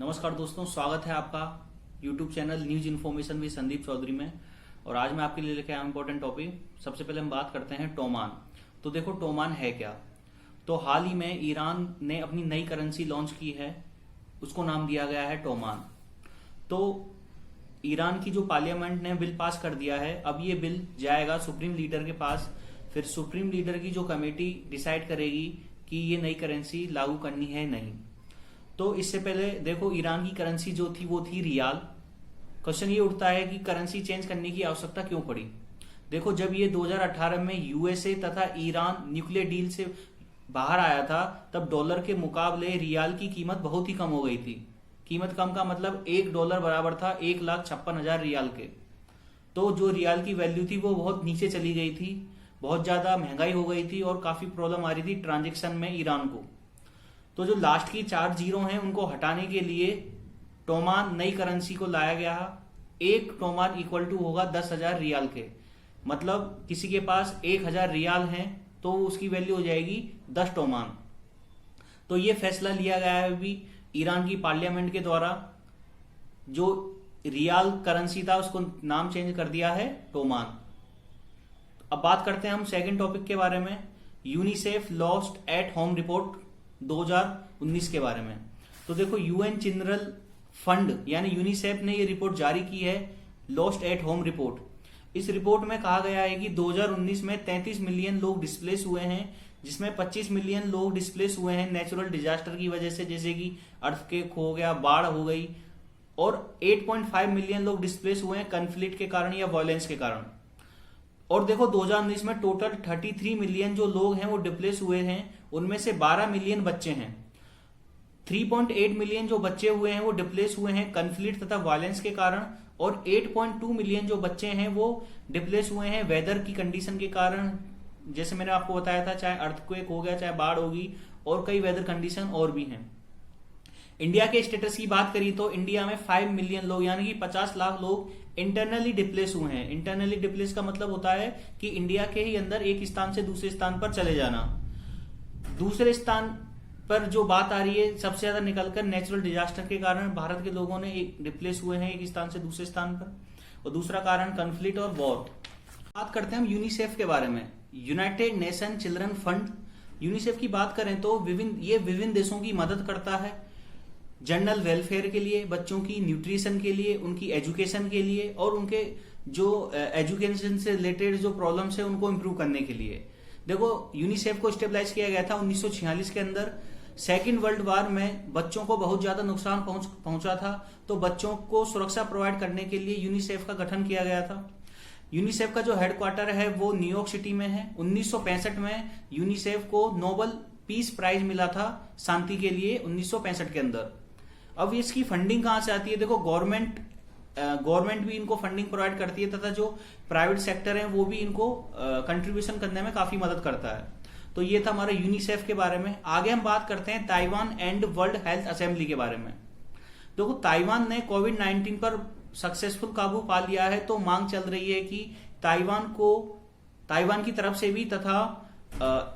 नमस्कार दोस्तों, स्वागत है आपका YouTube channel news information with Sandeep Chaudhary में। और आज मैं आपके लिए लेके आया हूं इंपॉर्टेंट टॉपिक। सबसे पहले हम बात करते हैं टोमान। तो देखो टोमान है क्या। तो हाल ही में ईरान ने अपनी नई करेंसी लॉन्च की है, उसको नाम दिया गया है टोमान। तो ईरान की जो पार्लियामेंट ने बिल पास कर दिया है, अब ये बिल जाएगा सुप्रीम लीडर के पास। फिर सुप्रीम लीडर की जो कमेटी डिसाइड करेगी कि ये नई करेंसी लागू करनी है नहीं। तो इससे पहले देखो ईरान की करेंसी जो थी वो थी रियाल। क्वेश्चन ये उठता है कि करेंसी चेंज करने की आवश्यकता क्यों पड़ी। देखो जब ये 2018 में यूएसए तथा ईरान न्यूक्लियर डील से बाहर आया था, तब डॉलर के मुकाबले रियाल की कीमत बहुत ही कम हो गई थी। कीमत कम का मतलब $1 बराबर था 1,56,000 रियाल के। तो जो रियाल की वैल्यू थी वो बहुत नीचे चली गई थी, बहुत ज्यादा महंगाई हो गई थी और काफी प्रॉब्लम आ रही थी ट्रांजेक्शन में ईरान को। तो जो लास्ट की 4 जीरो हैं उनको हटाने के लिए टोमान नई करेंसी को लाया गया। एक टोमान इक्वल टू होगा 10,000 रियाल के। मतलब किसी के पास 1,000 रियाल हैं तो उसकी वैल्यू हो जाएगी 10 टोमान। तो ये फैसला लिया गया है अभी ईरान की पार्लियामेंट के द्वारा। जो रियाल करेंसी था उसको नाम चेंज कर दिया है टोमान। अब बात करते हैं हम सेकंड टॉपिक के बारे में, UNICEF lost at home report 2019 के बारे में। तो देखो यूएन चिल्ड्रन फंड यानी यूनिसेफ ने ये रिपोर्ट जारी की है, लॉस्ट एट होम रिपोर्ट। इस रिपोर्ट में कहा गया है कि 2019 में 33 मिलियन लोग डिस्प्लेस हुए हैं, जिसमें 25 मिलियन लोग डिस्प्लेस हुए हैं नेचुरल डिजास्टर की वजह से, जैसे कि अर्थक्वेक हो गया, बाढ़ हो गई। और 8.5 मिलियन लोग डिस्प्लेस हुए हैं कन्फ्लिक्ट के कारण या वायलेंस के कारण। और देखो 2019 में टोटल 33 मिलियन जो लोग हैं वो डिस्प्लेस हुए हैं, उनमें से 12 मिलियन बच्चे हैं। 3.8 मिलियन जो बच्चे हुए हैं वो डिस्प्लेस हुए हैं कन्फ्लिक्ट तथा वायलेंस के कारण। और 8.2 मिलियन जो बच्चे हैं वो डिस्प्लेस हुए हैं वेदर की कंडीशन के कारण, जैसे मैंने आपको बताया था, चाहे अर्थक्वेक हो गया, चाहे बाढ़ होगी, और कई वेदर कंडीशन और भी हैं। इंडिया के स्टेटस की बात करी तो इंडिया में 5 मिलियन लोग यानी कि 50 लाख लोग इंटरनली डिप्लेस हुए हैं। इंटरनली डिप्लेस का मतलब होता है कि इंडिया के ही अंदर एक स्थान से दूसरे स्थान पर चले जाना। दूसरे स्थान पर जो बात आ रही है सबसे ज्यादा निकलकर नेचुरल डिजास्टर के कारण भारत के लोगों ने डिप्लेस हुए हैं एक स्थान से दूसरे स्थान पर, और दूसरा कारण कन्फ्लिक्ट और वॉर। बात करते हैं हम यूनिसेफ के बारे में, United nation children fund. UNICEF की बात करें तो विभिन्न देशों की मदद करता है जनरल वेलफेयर के लिए, बच्चों की न्यूट्रिशन के लिए, उनकी एजुकेशन के लिए, और उनके जो एजुकेशन से रिलेटेड जो प्रॉब्लम्स है उनको इम्प्रूव करने के लिए। देखो यूनिसेफ को स्टेबलाइज किया गया था 1946 के अंदर। सेकेंड वर्ल्ड वॉर में बच्चों को बहुत ज्यादा नुकसान पहुंचा था, तो बच्चों को सुरक्षा प्रोवाइड करने के लिए यूनिसेफ का गठन किया गया था। यूनिसेफ का जो हेडक्वार्टर है वो न्यूयॉर्क सिटी में है। 1965 में यूनिसेफ को नोबेल पीस प्राइज मिला था शांति के लिए 1965 के अंदर। अब इसकी फंडिंग कहां से आती है, देखो गवर्नमेंट भी इनको फंडिंग प्रोवाइड करती है तथा जो प्राइवेट सेक्टर है वो भी इनको कंट्रीब्यूशन करने में काफी मदद करता है। तो ये था हमारा यूनिसेफ के बारे में। आगे हम बात करते हैं Taiwan and world health assembly के बारे में। देखो ताइवान ने कोविड-19 पर सक्सेसफुल काबू पा लिया है, तो मांग चल रही है कि ताइवान की तरफ से भी तथा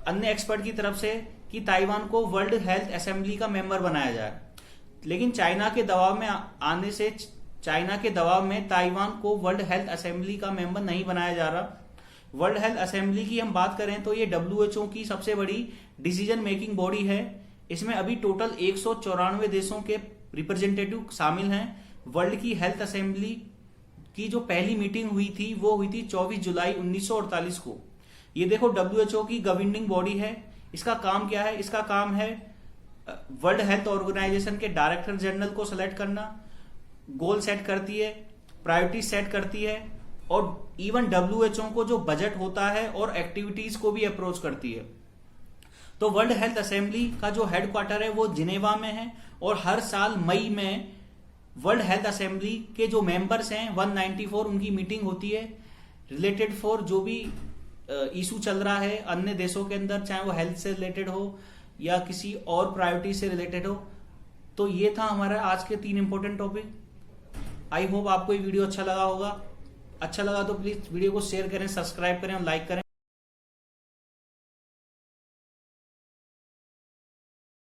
अन्य एक्सपर्ट की तरफ से कि ताइवान को वर्ल्ड हेल्थ असेंबली का मेंबर बनाया जाए। लेकिन चाइना के दबाव में ताइवान को वर्ल्ड हेल्थ असेंबली का मेंबर नहीं बनाया जा रहा। वर्ल्ड हेल्थ असेंबली की हम बात करें तो ये WHO की सबसे बड़ी डिसीजन मेकिंग बॉडी है। इसमें अभी टोटल 194 देशों के रिप्रेजेंटेटिव शामिल हैं। वर्ल्ड की हेल्थ असेंबली की जो पहली मीटिंग हुई थी वो हुई थी 24 जुलाई 1948 को। ये देखो WHO की गवर्निंग बॉडी है। इसका काम क्या है, इसका काम है वर्ल्ड हेल्थ ऑर्गेनाइजेशन के डायरेक्टर जनरल को सिलेक्ट करना, गोल सेट करती है, प्रायोरिटी सेट करती है, और इवन WHO को जो बजट होता है और एक्टिविटीज को भी अप्रोच करती है। तो वर्ल्ड हेल्थ असेंबली का जो हेडक्वार्टर है वो जिनेवा में है, और हर साल मई में वर्ल्ड हेल्थ असेंबली के जो मेंबर्स हैं 194 उनकी मीटिंग होती है रिलेटेड फॉर जो भी इशू चल रहा है अन्य देशों के अंदर, चाहे वो हेल्थ से रिलेटेड हो या किसी और प्रायोरिटी से रिलेटेड हो। तो ये था हमारा आज के 3 इंपॉर्टेंट टॉपिक। आई होप आपको ये वीडियो अच्छा लगा होगा। अच्छा लगा तो प्लीज वीडियो को शेयर करें, सब्सक्राइब करें और लाइक करें।